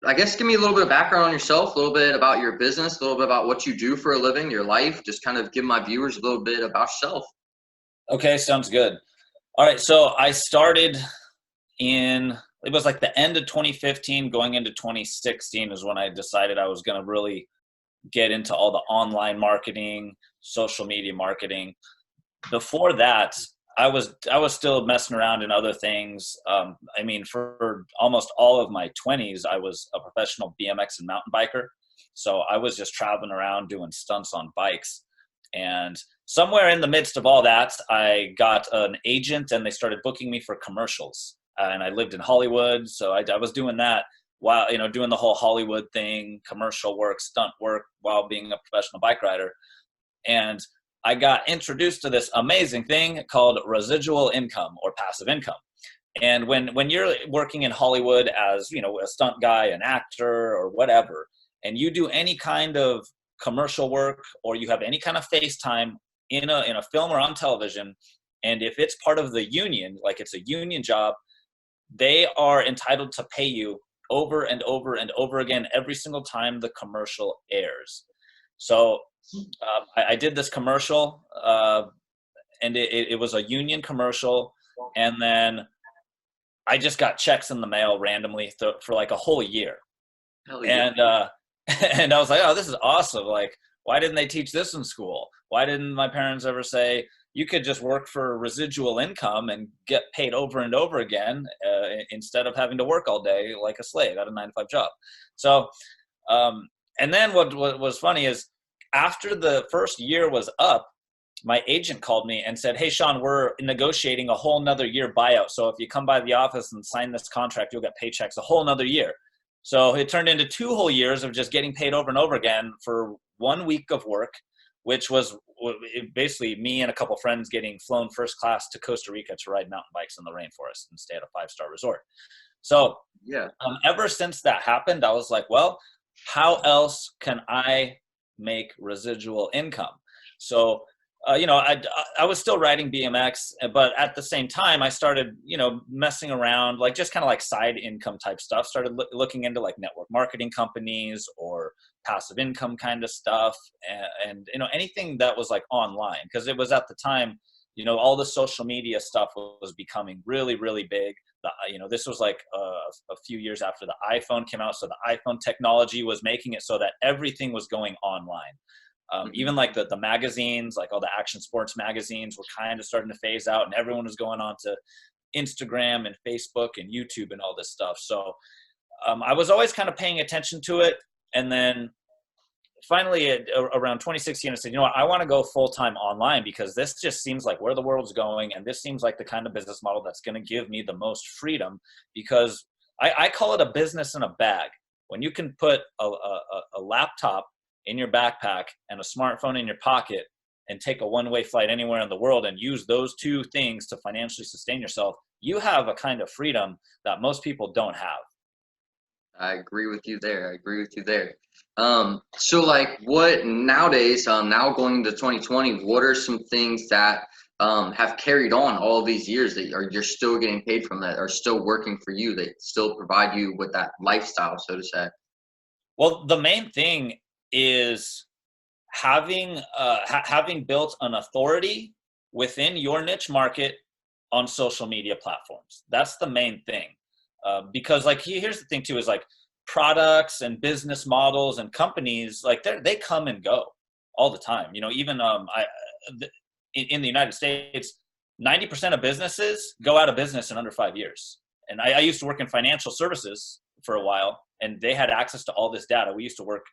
I guess give me a little bit of background on yourself, a little bit about your business, a little bit about what you do for a living, your life. Just kind of give my viewers a little bit about yourself. Okay, sounds good. All right, so I started in it was like the end of 2015 going into 2016 is when I decided I was going to really get into all the online marketing, social media marketing. Before that, I was still messing around in other things. I mean, for almost all of my 20s, I was a professional BMX and mountain biker. So I was just traveling around doing stunts on bikes. And somewhere in the midst of all that, I got an agent and they started booking me for commercials. And I lived in Hollywood, so I was doing that while, doing the whole Hollywood thing, commercial work, stunt work while being a professional bike rider. And I got introduced to this amazing thing called residual income or passive income. And when you're working in Hollywood as, a stunt guy, an actor or whatever, and you do any kind of commercial work or you have any kind of face time in a film or on television, and if it's part of the union, like it's a union job, they are entitled to pay you over and over and over again every single time the commercial airs. So I did this commercial, and it was a union commercial, and then I just got checks in the mail randomly for like a whole year, Hell yeah. and and I was like, oh, this is awesome! Like, why didn't they teach this in school? Why didn't my parents ever say you could just work for residual income and get paid over and over again instead of having to work all day like a slave at a 9 to 5 job? So, and then what was funny is after the first year was up, my agent called me and said, hey, Sean, we're negotiating a whole nother year buyout. So if you come by the office and sign this contract, you'll get paychecks a whole nother year. So it turned into 2 whole years of just getting paid over and over again for 1 week of work, which was basically me and a couple friends getting flown first class to Costa Rica to ride mountain bikes in the rainforest and stay at a 5-star resort. So Yeah. ever since that happened, I was like, well, how else can I make residual income? So, I was still riding BMX, but at the same time, I started, messing around, like just kind of like side income type stuff, started looking into like network marketing companies or passive income kind of stuff. And anything that was like online, because it was at the time, all the social media stuff was becoming really, really big. This was like a few years after the iPhone came out. So the iPhone technology was making it so that everything was going online. Even like the magazines, like all the action sports magazines were kind of starting to phase out and everyone was going on to Instagram and Facebook and YouTube and all this stuff. So I was always kind of paying attention to it. And then finally around 2016, I said, what, I want to go full-time online because this just seems like where the world's going. And this seems like the kind of business model that's going to give me the most freedom, because I call it a business in a bag. When you can put a laptop in your backpack and a smartphone in your pocket and take a one-way flight anywhere in the world and use those two things to financially sustain yourself, you have a kind of freedom that most people don't have. I agree with you there. I agree with you there. So like what nowadays, now going into 2020, what are some things that have carried on all these years that you're still getting paid from, that are still working for you, that still provide you with that lifestyle, so to say? Well, the main thing is having built an authority within your niche market on social media platforms. That's the main thing. Because like here's the thing too, is like products and business models and companies, like they come and go all the time. Even in the United States, 90% of businesses go out of business in under 5 years. And I used to work in financial services for a while, and they had access to all this data. We used to work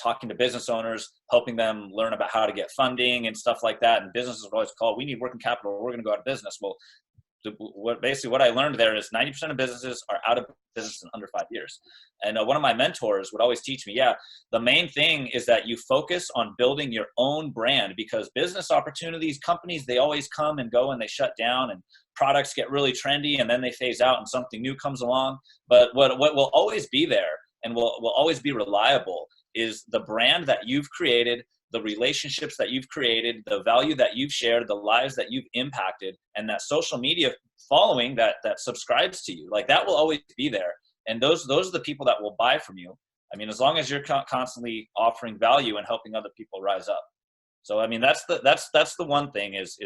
talking to business owners, helping them learn about how to get funding and stuff like that. And businesses would always call, we need working capital, we're going to go out of business. Well, what I learned there is 90% of businesses are out of business in under 5 years. And one of my mentors would always teach me, the main thing is that you focus on building your own brand, because business opportunities, companies, they always come and go and they shut down, and products get really trendy and then they phase out and something new comes along. But what will always be there and will always be reliable is the brand that you've created, the relationships that you've created, the value that you've shared, the lives that you've impacted, and that social media following that subscribes to you. Like that will always be there. And those are the people that will buy from you. I mean, as long as you're constantly offering value and helping other people rise up. So, I mean, that's the one thing is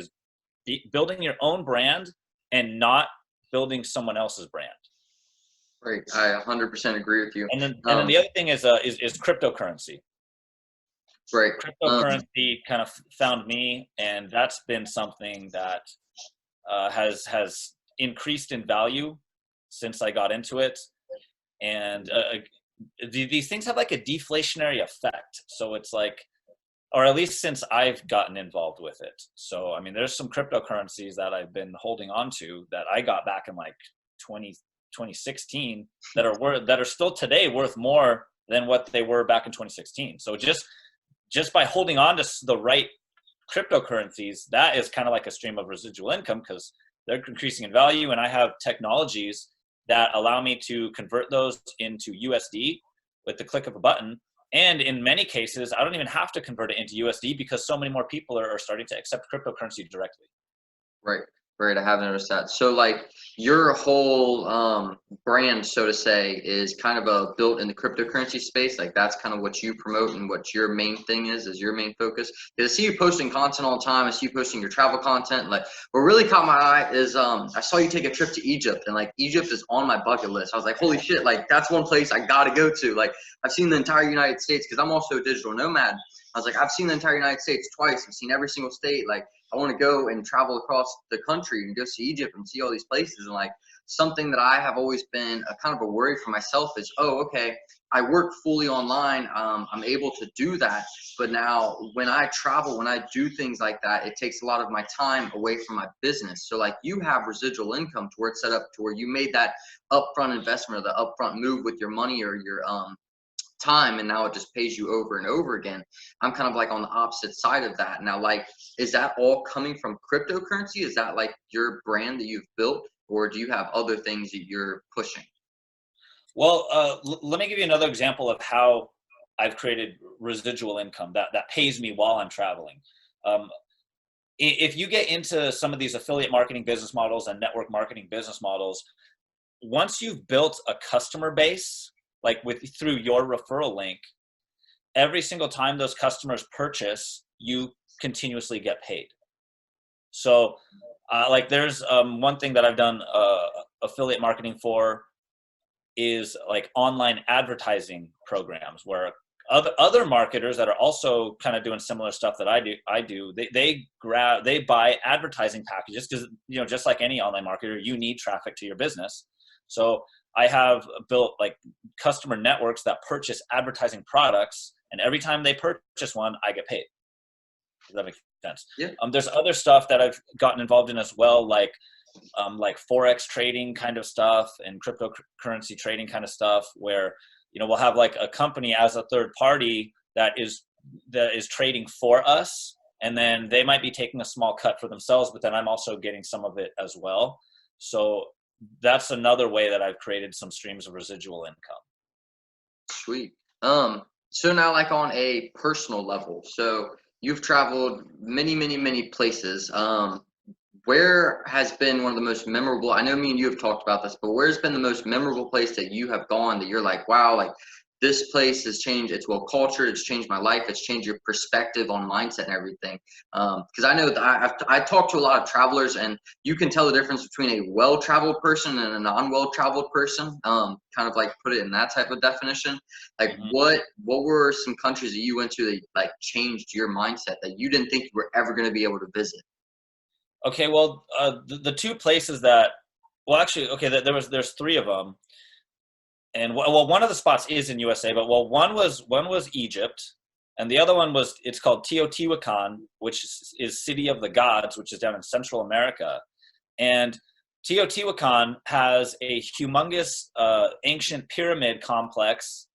building your own brand and not building someone else's brand. Right. I 100% agree with you. And then the other thing is cryptocurrency. Right. Cryptocurrency kind of found me, and that's been something that has increased in value since I got into it. And these things have like a deflationary effect. So it's like, or at least since I've gotten involved with it. So, I mean, there's some cryptocurrencies that I've been holding on to that I got back in like 2016 that are still today worth more than what they were back in 2016. So just by holding on to the right cryptocurrencies, that is kind of like a stream of residual income because they're increasing in value. And I have technologies that allow me to convert those into USD with the click of a button. And in many cases, I don't even have to convert it into USD because so many more people are starting to accept cryptocurrency directly. Right. Right. I have noticed that. So like your whole brand, so to say, is kind of built in the cryptocurrency space. Like that's kind of what you promote and what your main thing is your main focus. Because I see you posting content all the time. I see you posting your travel content. And like what really caught my eye is I saw you take a trip to Egypt, and like Egypt is on my bucket list. I was like, holy shit, like that's one place I gotta go to. Like I've seen the entire United States because I'm also a digital nomad. I was like, I've seen the entire United States twice. I've seen every single state. Like I want to go and travel across the country and go see Egypt and see all these places. And like something that I have always been a kind of a worry for myself is, oh, okay, I work fully online. I'm able to do that. But now when I travel, when I do things like that, it takes a lot of my time away from my business. So like you have residual income to where it's set up to where you made that upfront investment or the upfront move with your money or your time, and now it just pays you over and over again. I'm kind of like on the opposite side of that now. Like, is that all coming from cryptocurrency? Is that like your brand that you've built, or do you have other things that you're pushing? Well, let me give you another example of how I've created residual income that pays me while I'm traveling. If you get into some of these affiliate marketing business models and network marketing business models, once you've built a customer base, like through your referral link, every single time those customers purchase, you continuously get paid. So like there's one thing that I've done affiliate marketing for is like online advertising programs where other marketers that are also kind of doing similar stuff that I do, they buy advertising packages because, you know, just like any online marketer, you need traffic to your business. So I have built like customer networks that purchase advertising products, and every time they purchase one, I get paid. Does that make sense? Yeah. There's other stuff that I've gotten involved in as well, like Forex trading kind of stuff and cryptocurrency trading kind of stuff where, you know, we'll have like a company as a third party that is trading for us. And then they might be taking a small cut for themselves, but then I'm also getting some of it as well. So that's another way that I've created some streams of residual income. Sweet. So now like on a personal level, so you've traveled many places. Where has been one of the most memorable, I know me and you have talked about this, but where's been the most memorable place that you have gone that you're like, wow, like this place has changed, it's well cultured, it's changed my life, it's changed your perspective on mindset and everything. Because I know that I talk to a lot of travelers, and you can tell the difference between a well-traveled person and a non-well-traveled person. Kind of like put it in that type of definition. Like what were some countries that you went to that like changed your mindset that you didn't think you were ever going to be able to visit? Okay, well, the two places that, well, actually, okay, there's three of them. And well, one of the spots is in USA, but well, one was Egypt, and the other one it's called Teotihuacan, which is City of the Gods, which is down in Central America. And Teotihuacan has a humongous ancient pyramid complex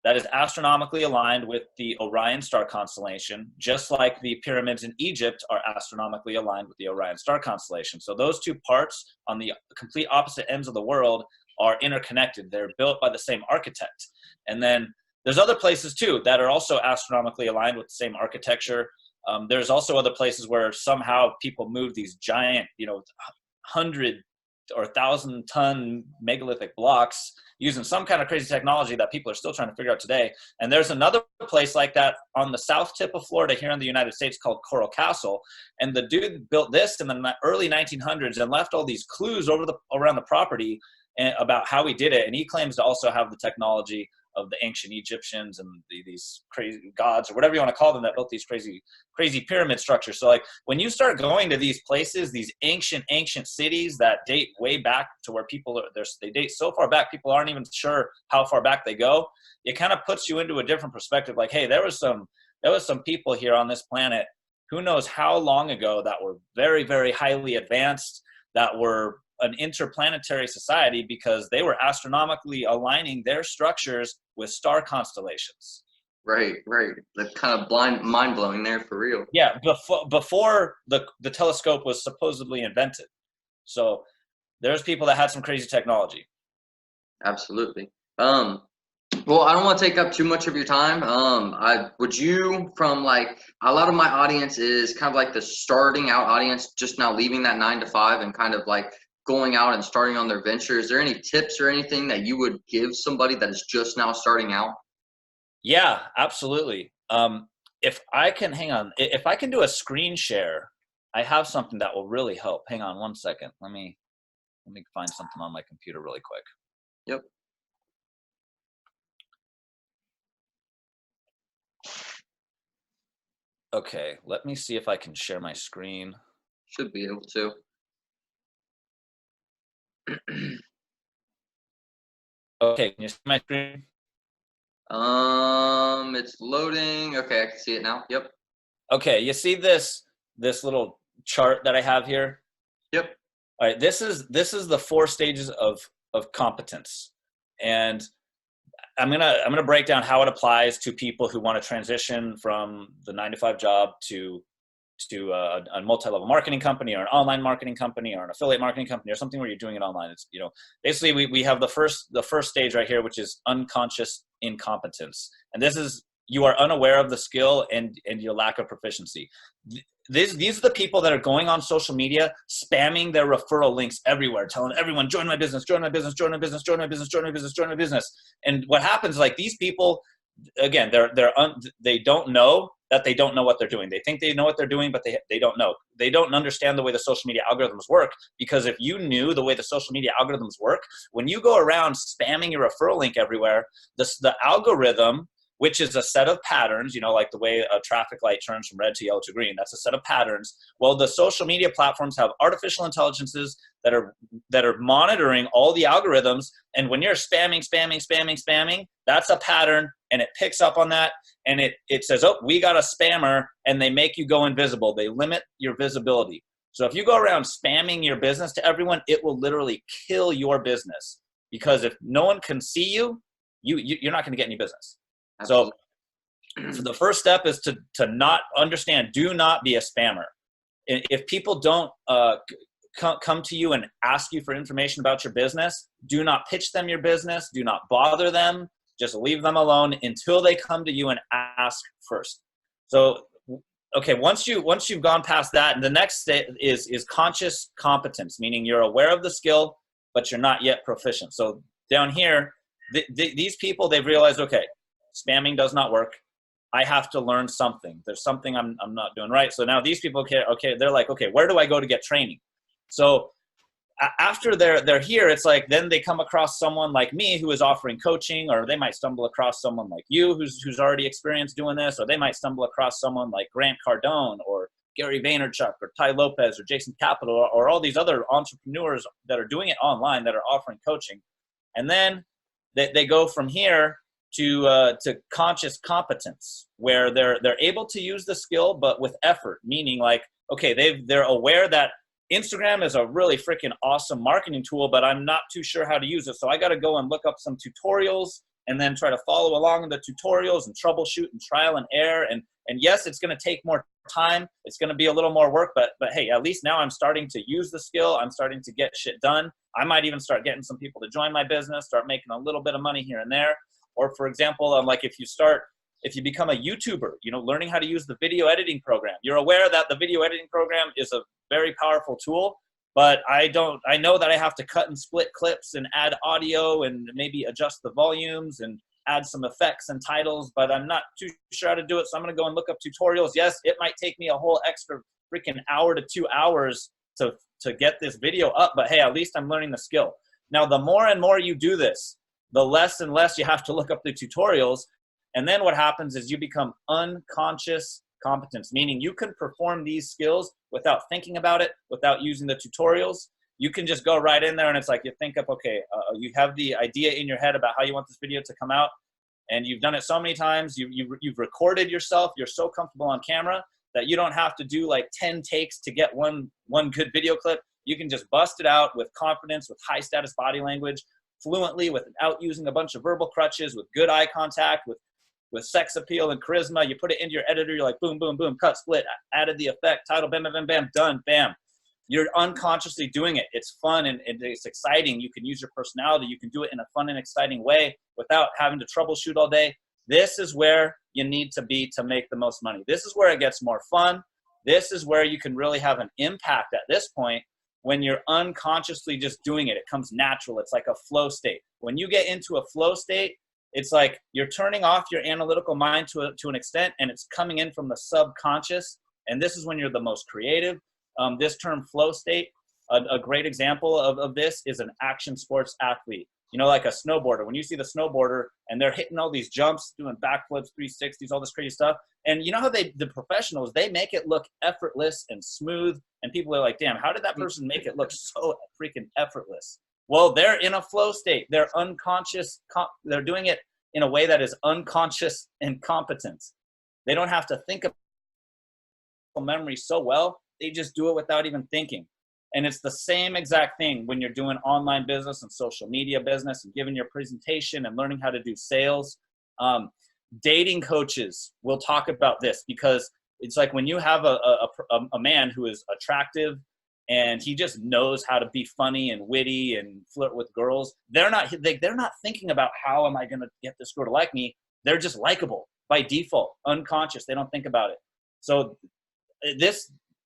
that is astronomically aligned with the Orion star constellation, just like the pyramids in Egypt are astronomically aligned with the Orion star constellation. So those two parts on the complete opposite ends of the world are interconnected. They're built by the same architect. And then there's other places too that are also astronomically aligned with the same architecture. There's also other places where somehow people move these giant, 100 or 1,000-ton megalithic blocks using some kind of crazy technology that people are still trying to figure out today. And there's another place like that on the south tip of Florida here in the United States called Coral Castle. And the dude built this in the early 1900s and left all these clues around the property about how he did it. And he claims to also have the technology of the ancient Egyptians and these crazy gods, or whatever you want to call them, that built these crazy pyramid structures. So like when you start going to these places, these ancient cities that date way back to where people are, they date so far back, people aren't even sure how far back they go. It kind of puts you into a different perspective. Like, hey, there was some people here on this planet, who knows how long ago, that were very, very highly advanced, that were an interplanetary society because they were astronomically aligning their structures with star constellations. Right. That's kind of mind blowing there, for real. Yeah, before the telescope was supposedly invented. So there's people that had some crazy technology. Absolutely. Well, I don't want to take up too much of your time. From like, a lot of my audience is kind of like the starting out audience, just now leaving that 9 to 5 and kind of like going out and starting on their venture. Is there any tips or anything that you would give somebody that is just now starting out? Yeah, absolutely. If I can do a screen share, I have something that will really help. Hang on one second. Let me find something on my computer really quick. Yep. Okay, let me see if I can share my screen. Should be able to. Okay, can you see my screen? It's loading. Okay, I can see it now. Yep. Okay, you see this little chart that I have here? Yep. All right, this is the 4 stages of competence, and I'm gonna break down how it applies to people who want to transition from the 9 to 5 job to a multi-level marketing company, or an online marketing company, or an affiliate marketing company, or something where you're doing it online. It's, basically we have the first stage right here, which is unconscious incompetence, and this is, you are unaware of the skill and your lack of proficiency. These are the people that are going on social media, spamming their referral links everywhere, telling everyone, join my business, join my business, join my business, join my business, join my business, join my business. And what happens, like, these people, again, they don't know that they don't know what they're doing. They think they know what they're doing, but they don't know. They don't understand the way the social media algorithms work, because if you knew the way the social media algorithms work, when you go around spamming your referral link everywhere, the algorithm, which is a set of patterns, like the way a traffic light turns from red to yellow to green, that's a set of patterns. Well, the social media platforms have artificial intelligences that are monitoring all the algorithms. And when you're spamming, that's a pattern, and it picks up on that, and it says, oh, we got a spammer, and they make you go invisible. They limit your visibility. So if you go around spamming your business to everyone, it will literally kill your business, because if no one can see you, you're not going to get any business. Absolutely. So the first step is to not understand. Do not be a spammer. If people don't come to you and ask you for information about your business, do not pitch them your business. Do not bother them. Just leave them alone until they come to you and ask first. So, okay, once you've gone past that, and the next step is conscious competence, meaning you're aware of the skill, but you're not yet proficient. So down here, these people, they've realized, okay, spamming does not work. I have to learn something. There's something I'm not doing right. So now these people, okay, they're like, okay, where do I go to get training? So after they're here, it's like, then they come across someone like me who is offering coaching, or they might stumble across someone like you who's already experienced doing this, or they might stumble across someone like Grant Cardone or Gary Vaynerchuk or Ty Lopez or Jason Capital, or all these other entrepreneurs that are doing it online that are offering coaching. And then they go from here to conscious competence, where they're able to use the skill, but with effort, meaning like, okay, they're aware that Instagram is a really freaking awesome marketing tool, but I'm not too sure how to use it. So I got to go and look up some tutorials and then try to follow along in the tutorials and troubleshoot and trial and error. And yes, it's going to take more time. It's going to be a little more work, but hey, at least now I'm starting to use the skill. I'm starting to get shit done. I might even start getting some people to join my business, start making a little bit of money here and there. Or for example, like if you become a YouTuber, learning how to use the video editing program, you're aware that the video editing program is a very powerful tool, but I know that I have to cut and split clips and add audio and maybe adjust the volumes and add some effects and titles, but I'm not too sure how to do it. So I'm going to go and look up tutorials. Yes, it might take me a whole extra freaking hour to 2 hours to get this video up, but hey, at least I'm learning the skill. Now, the more and more you do this, the less and less you have to look up the tutorials. And then what happens is you become unconscious competence, meaning you can perform these skills without thinking about it, without using the tutorials. You can just go right in there, and it's like you think up, okay, you have the idea in your head about how you want this video to come out, and you've done it so many times. You've recorded yourself. You're so comfortable on camera that you don't have to do like 10 takes to get one good video clip. You can just bust it out with confidence, with high status body language, fluently, without using a bunch of verbal crutches, with good eye contact, with sex appeal and charisma. You put it into your editor. You're like, boom, boom, boom, cut, split, added the effect, title, bam, bam, bam, bam, done, bam. You're unconsciously doing it. It's fun and it's exciting. You can use your personality. You can do it in a fun and exciting way without having to troubleshoot all day. This is where you need to be to make the most money. This is where it gets more fun. This is where you can really have an impact at this point when you're unconsciously just doing it. It comes natural. It's like a flow state. When you get into a flow state, it's like you're turning off your analytical mind to an extent, and it's coming in from the subconscious. And this is when you're the most creative. This term flow state, a great example of this is an action sports athlete. You know, like a snowboarder. When you see the snowboarder and they're hitting all these jumps, doing backflips, 360s, all this crazy stuff. And you know how the professionals, they make it look effortless and smooth. And people are like, damn, how did that person make it look so freaking effortless? Well, they're in a flow state. They're unconscious. They're doing it in a way that is unconscious and competent. They don't have to think of memory so well. They just do it without even thinking. And it's the same exact thing when you're doing online business and social media business and giving your presentation and learning how to do sales. Dating coaches will talk about this because it's like when you have a man who is attractive and he just knows how to be funny and witty and flirt with girls, they're not thinking about how am I going to get this girl to like me. They're just likable by default, unconscious. They don't think about it. So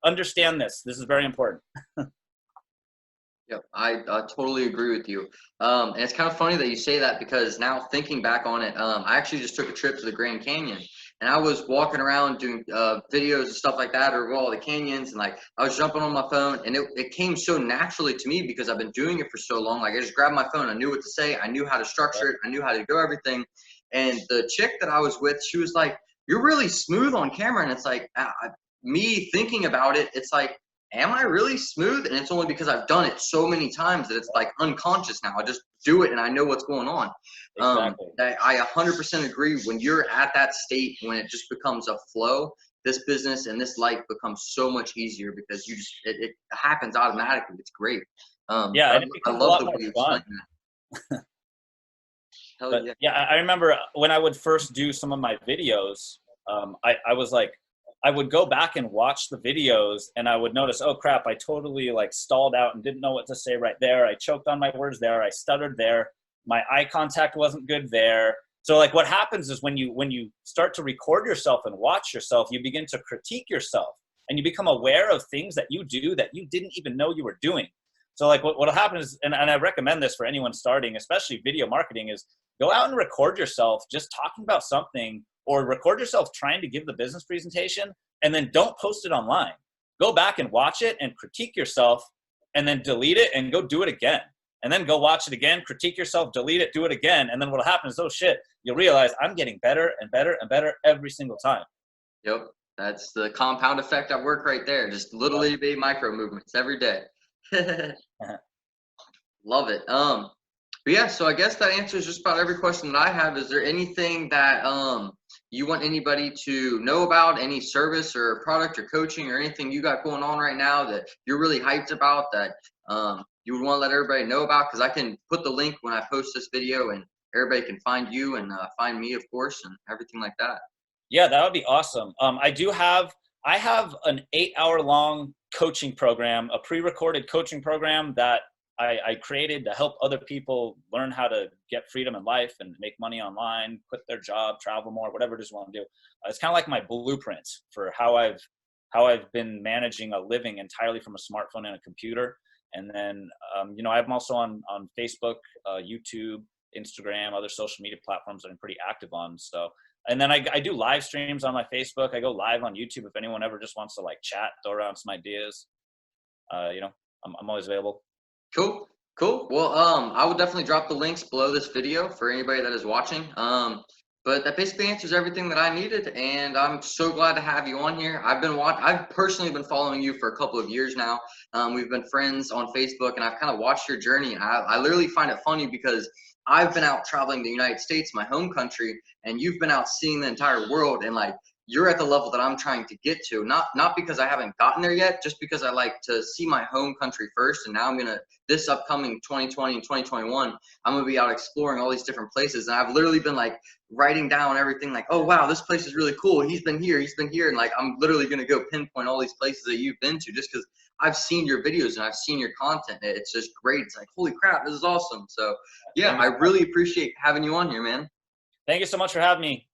understand this. This is very important. Yep, I totally agree with you. And it's kind of funny that you say that because now thinking back on it, I actually just took a trip to the Grand Canyon, and I was walking around doing videos and stuff like that over all the canyons, and like I was jumping on my phone, and it came so naturally to me because I've been doing it for so long. Like I just grabbed my phone, I knew what to say, I knew how to structure it, I knew how to do everything. And the chick that I was with, she was like, "You're really smooth on camera," and it's like me thinking about it, it's like, am I really smooth? And it's only because I've done it so many times that it's like unconscious now. I just do it and I know what's going on. Exactly. I 100% agree. When you're at that state, when it just becomes a flow, this business and this life becomes so much easier because it happens automatically. It's great. Yeah, and it I becomes a love lot the more way you fun. explain that. Hell But yeah. yeah, I remember when I would first do some of my videos, I was like, I would go back and watch the videos and I would notice, oh crap, I totally like stalled out and didn't know what to say right there. I choked on my words there. I stuttered there. My eye contact wasn't good there. So like what happens is when you start to record yourself and watch yourself, you begin to critique yourself and you become aware of things that you do that you didn't even know you were doing. So like what'll happen is, and I recommend this for anyone starting, especially video marketing, is go out and record yourself just talking about something, or record yourself trying to give the business presentation, and then don't post it online. Go back and watch it and critique yourself, and then delete it and go do it again. And then go watch it again, critique yourself, delete it, do it again. And then what'll happen is, oh shit, you'll realize I'm getting better and better and better every single time. Yep. That's the compound effect at work right there. Just little itty bitty micro movements every day. Love it. But yeah, so I guess that answers just about every question that I have. Is there anything that you want anybody to know about, any service or product or coaching or anything you got going on right now that you're really hyped about that you would want to let everybody know about? Because I can put the link when I post this video and everybody can find you and find me, of course, and everything like that. Yeah, that would be awesome. I have an 8-hour-long coaching program, a pre-recorded coaching program that I created to help other people learn how to get freedom in life and make money online, quit their job, travel more, whatever it is you want to do. It's kind of like my blueprint for how I've been managing a living entirely from a smartphone and a computer. And then, I'm also on Facebook, YouTube, Instagram, other social media platforms that I'm pretty active on. So, and then I do live streams on my Facebook. I go live on YouTube if anyone ever just wants to like chat, throw around some ideas. I'm always available. Cool. Cool. Well, I will definitely drop the links below this video for anybody that is watching. But that basically answers everything that I needed, and I'm so glad to have you on here. I've personally been following you for a couple of years now. We've been friends on Facebook, and I've kind of watched your journey. And I literally find it funny because I've been out traveling the United States, my home country, and you've been out seeing the entire world, and like you're at the level that I'm trying to get to. Not because I haven't gotten there yet, just because I like to see my home country first, and now this upcoming 2020 and 2021, I'm gonna be out exploring all these different places. And I've literally been like writing down everything like, oh wow, this place is really cool. He's been here. And like, I'm literally gonna go pinpoint all these places that you've been to just because I've seen your videos and I've seen your content. It's just great. It's like, holy crap, this is awesome. So yeah, I really appreciate having you on here, man. Thank you so much for having me.